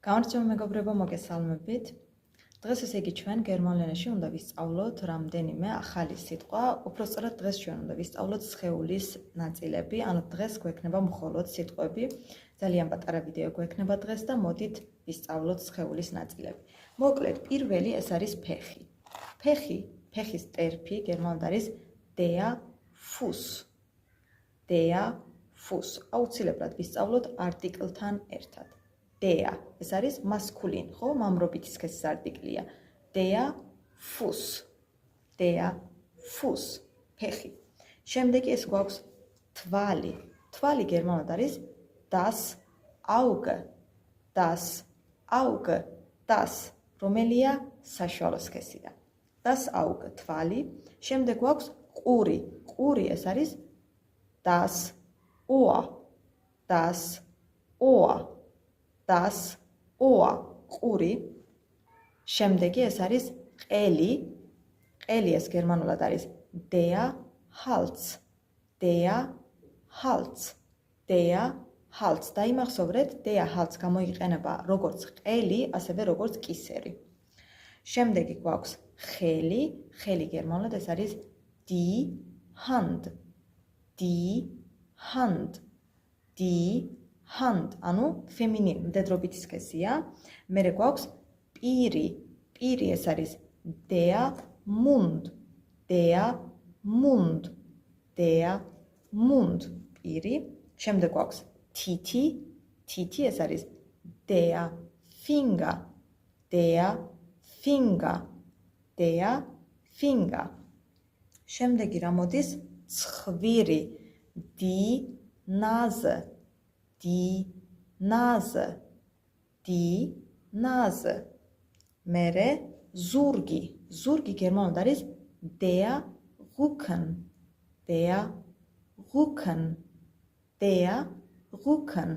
გამარჯობა მეგობრებო, მოგესალმებით. დღეს ესე იგი ჩვენ გერმანულ ენაში უნდა ვისწავლოთ რამდენიმე ახალი სიტყვა, უпростоრად დღეს ჩვენ უნდა ვისწავლოთ სხეულის ნაწილები, ანუ დღეს გვექნება მხოლოდ სიტყვები. ძალიან პატარა ვიდეო გვექნება დღეს და მოდით ვისწავლოთ სხეულის ნაწილები. მოკლედ, პირველი ეს არის ფეხი. ფეხის ტერფი გერმანულად არის der Fuß. Der Fuß. აუცილებლად ვისწავლოთ არტიკლთან ერთად. Der, ეს არის მასკულინ, ხო? მამრობითი სქესის არტიკლია. Der Fuß. Der Fuß. ფეხი. შემდეგი ეს გვაქვს თვალი. თვალი გერმანულად არის das Auge. Das Auge. Das, რომელია საშუალო სქესიდან. Das Auge, თვალი. შემდეგ გვაქვს ყური. ყური ეს არის das Ohr. Das Ohr. Das Ohr, ყური. შემდეგი ეს არის ყელი. ყელი ეს გერმანულად არის der Hals. Der Hals. Der Hals. დაიმახსოვრეთ, der Hals გამოიყენება როგორც ყელი, ასევე როგორც კისერი. შემდეგი გვაქვს ხელი. ხელი გერმანულად ეს არის die Hand. Die Hand. Die Hand, ანუ ფემინინ, მდედრობითი სქესია. მერე გვაქვს პირი. პირი ეს არის der Mund. Der Mund. Der Mund. პირი. შემდეგ გვაქვს თითი. თითი ეს არის der Finger. Der Finger. Der Finger. შემდეგი რა მოდის? ცხვირი. Die Nase. Die Nase. Die Nase. მერე ზურგი. ზურგი გერმანულად არის der Rücken. Der Rücken. Der Rücken.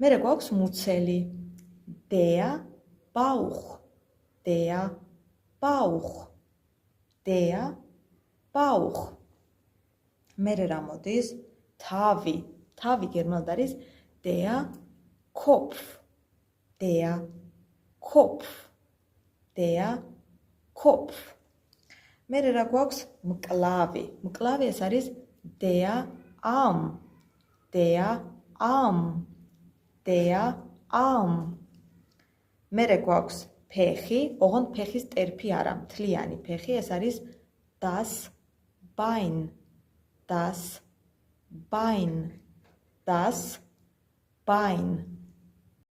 მერე გვაქვს მუცელი. Der Bauch. Der Bauch. Der Bauch. მერე რა მოდის? თავი. თავი გერმანულად არის der Kopf. Der Kopf. Der Kopf. მერე რა გვაქვს? მკლავი. მკლავი ეს არის der Arm. Der Arm. Der Arm. მერე გვაქვს ფეხი, ოღონდ ფეხის ტერფი არა, მთლიანი ფეხი, ეს არის das Bein. Das Bein. Das Bein.